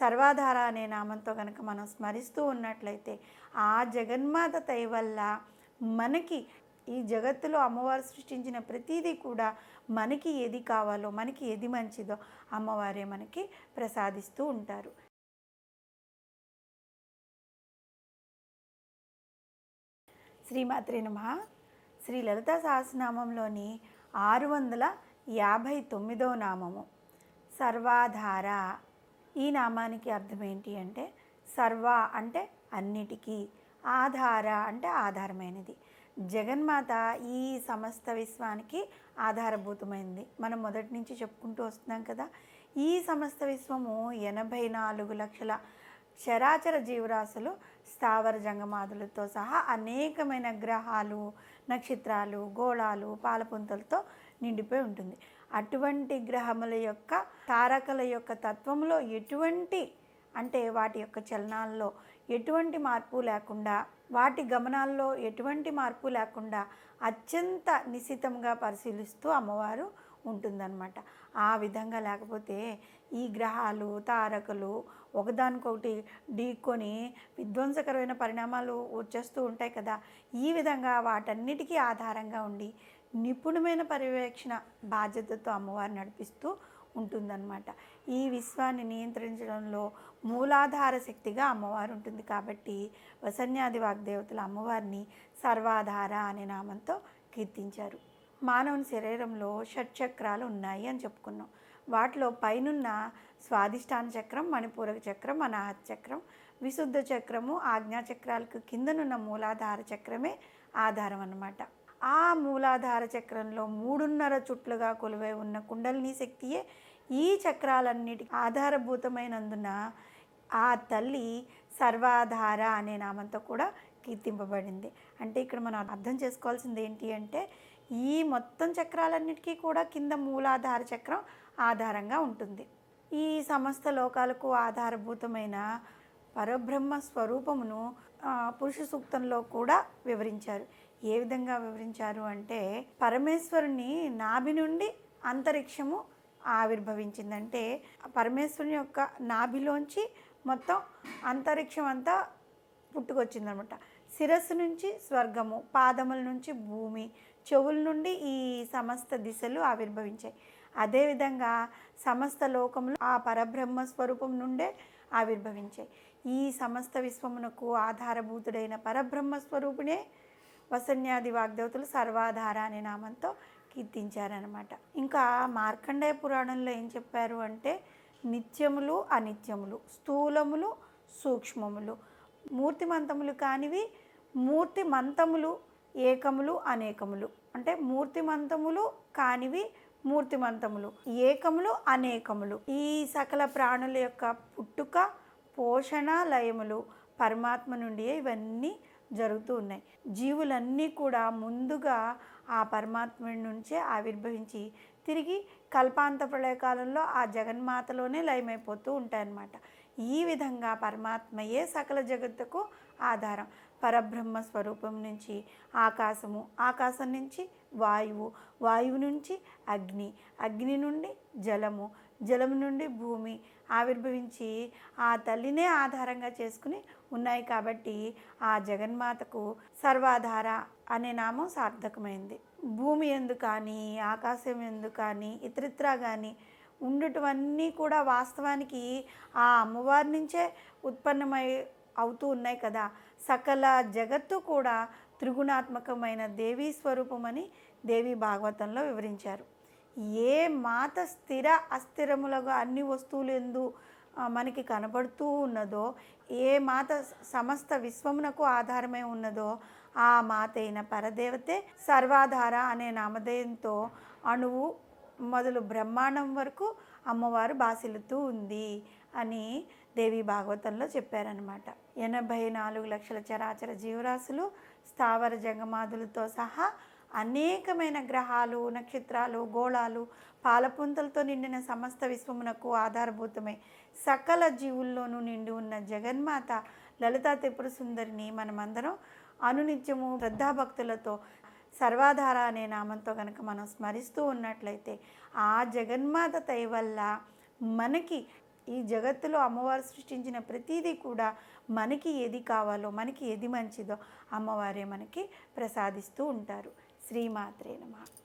సర్వాధార అనే నామంతో కనుక మనం స్మరిస్తూ ఉన్నట్లయితే ఆ జగన్మాత దయ వల్ల మనకి ఈ జగత్తులో అమ్మవారు సృష్టించిన ప్రతిదీ కూడా మనకి ఏది కావాలో, మనకి ఏది మంచిదో అమ్మవారే మనకి ప్రసాదిస్తూ ఉంటారు. శ్రీమాత్రే నమః. శ్రీ లలితా సహస్రనామంలోని 659వ నామము సర్వాధార. ఈ నామానికి అర్థం ఏంటి అంటే, సర్వ అంటే అన్నిటికీ, ఆధార అంటే ఆధారమైనది. జగన్మాత ఈ సమస్త విశ్వానికి ఆధారభూతమైంది. మనం మొదటి నుంచి చెప్పుకుంటూ వస్తున్నాం కదా. ఈ సమస్త విశ్వము 84 లక్షల చరాచర జీవరాశులు, స్థావర జంగమాదులతో సహా అనేకమైన గ్రహాలు, నక్షత్రాలు, గోళాలు, పాలపుంతలతో నిండిపోయి ఉంటుంది. అటువంటి గ్రహముల యొక్క, తారకల యొక్క తత్వంలో ఎటువంటి అంటే వాటి యొక్క చలనాల్లో ఎటువంటి మార్పు లేకుండా, వాటి గమనాల్లో ఎటువంటి మార్పు లేకుండా అత్యంత నిశితంగా పరిశీలిస్తూ అమ్మవారు ఉంటుందన్నమాట. ఆ విధంగా లేకపోతే ఈ గ్రహాలు, తారకలు ఒకదానికొకటి ఢీకొని విధ్వంసకరమైన పరిణామాలు వచ్చేస్తూ ఉంటాయి కదా. ఈ విధంగా వాటన్నిటికీ ఆధారంగా ఉండి నిపుణమైన పర్యవేక్షణ బాధ్యతతో అమ్మవారు నడిపిస్తూ ఉంటుందన్నమాట. ఈ విశ్వాన్ని నియంత్రించడంలో మూలాధార శక్తిగా అమ్మవారు ఉంటుంది. కాబట్టి వసన్యాది వాగ్దేవతల అమ్మవారిని సర్వాధార అనే నామంతో కీర్తించారు. మానవుని శరీరంలో షట్చక్రాలు ఉన్నాయి అని చెప్పుకున్నాం. వాటిలో పైనున్న స్వాధిష్టాన చక్రం, మణిపూరక చక్రం, అనాహత చక్రం, విశుద్ధ చక్రము, ఆజ్ఞాచక్రాలకు కిందనున్న మూలాధార చక్రమే ఆధారం అన్నమాట. ఆ మూలాధార చక్రంలో 3.5 చుట్లుగా కొలువై ఉన్న కుండలిని శక్తియే ఈ చక్రాలన్నిటికీ ఆధారభూతమైనందున ఆ తల్లి సర్వాధార అనే నామంతో కూడా కీర్తింపబడింది. అంటే ఇక్కడ మనం అర్థం చేసుకోవాల్సింది ఏంటి అంటే, ఈ మొత్తం చక్రాలన్నిటికీ కూడా కింద మూలాధార చక్రం ఆధారంగా ఉంటుంది. ఈ సమస్త లోకాలకు ఆధారభూతమైన పరబ్రహ్మ స్వరూపమును పురుష సూక్తంలో కూడా వివరించారు. ఏ విధంగా వివరించారు అంటే, పరమేశ్వరుని నాభి నుండి అంతరిక్షము ఆవిర్భవించిందంటే, పరమేశ్వరుని యొక్క నాభిలోంచి మొత్తం అంతరిక్షం అంతా పుట్టుకొచ్చిందనమాట. శిరస్సు నుంచి స్వర్గము, పాదముల నుంచి భూమి, చెవుల నుండి ఈ సమస్త దిశలు ఆవిర్భవించాయి. అదేవిధంగా సమస్త లోకములు ఆ పరబ్రహ్మ స్వరూపం నుండే ఆవిర్భవించాయి. ఈ సమస్త విశ్వమునకు ఆధారభూతుడైన పరబ్రహ్మ స్వరూపునే వసన్యాది వాగ్దేవతలు సర్వాధార అనే నామంతో కీర్తించారనమాట. ఇంకా మార్కండేయ పురాణంలో ఏం చెప్పారు అంటే, నిత్యములు, అనిత్యములు, స్థూలములు, సూక్ష్మములు, మూర్తిమంతములు కానివి, మూర్తిమంతములు, ఏకములు, అనేకములు. అంటే మూర్తిమంతములు కానివి, మూర్తిమంతములు, ఏకములు, అనేకములు. ఈ సకల ప్రాణుల యొక్క పుట్టుక, పోషణ, లయములు పరమాత్మ నుండి ఇవన్నీ జరుగుతూ ఉన్నాయి. జీవులన్నీ కూడా ముందుగా ఆ పరమాత్మ నుంచే ఆవిర్భవించి తిరిగి కల్పాంత ప్రళయకాలంలో ఆ జగన్మాతలోనే లయమైపోతూ ఉంటాయన్నమాట. ఈ విధంగా పరమాత్మయే సకల జగత్తుకు ఆధారం. పరబ్రహ్మ స్వరూపం నుంచి ఆకాశము, ఆకాశం నుంచి వాయువు, వాయువు నుంచి అగ్ని, అగ్ని నుండి జలము, జలము నుండి భూమి ఆవిర్భవించి ఆ తల్లినే ఆధారంగా చేసుకుని ఉన్నాయి. కాబట్టి ఆ జగన్మాతకు సర్వాధార అనే నామం సార్థకమైంది. భూమి ఎందు కానీ, ఆకాశం ఎందు కానీ, ఇతరిత్రా కానీ ఉండటవన్నీ కూడా వాస్తవానికి ఆ అమ్మవారి నుంచే ఉత్పన్నమై అవుతూ ఉన్నాయి కదా. సకల జగత్తు కూడా త్రిగుణాత్మకమైన దేవీ స్వరూపమని దేవి భాగవతంలో వివరించారు. ఏ మాత స్థిర అస్థిరములుగా అన్ని వస్తువులు ఎందు మనకి కనబడుతూ ఉన్నదో, ఏ మాత సమస్త విశ్వమునకు ఆధారమై ఉన్నదో ఆ మాత అయిన పరదేవతే సర్వాధార అనే నామధేయంతో అణువు మొదలు బ్రహ్మాండం వరకు అమ్మవారు బాసిల్లుతూ ఉంది అని దేవి భాగవతంలో చెప్పారనమాట. 84 లక్షల చరాచర జీవరాశులు, స్థావర జంగమాదులతో సహా అనేకమైన గ్రహాలు, నక్షత్రాలు, గోళాలు, పాలపుంతలతో నిండిన సమస్త విశ్వమునకు ఆధారభూతమై సకల జీవుల్లోనూ నిండి ఉన్న జగన్మాత లలితా త్రిపుర సుందరిని మనమందరం అనునిత్యము శ్రద్ధాభక్తులతో సర్వాధార అనే నామంతో కనుక మనం స్మరిస్తూ ఉన్నట్లయితే ఆ జగన్మాత దయ వల్ల మనకి ఈ జగత్తులో అమ్మవారు సృష్టించిన ప్రతీదీ కూడా మనకి ఏది కావాలో, మనకి ఏది మంచిదో అమ్మవారే మనకి ప్రసాదిస్తూ ఉంటారు. శ్రీమాత్రే నమః.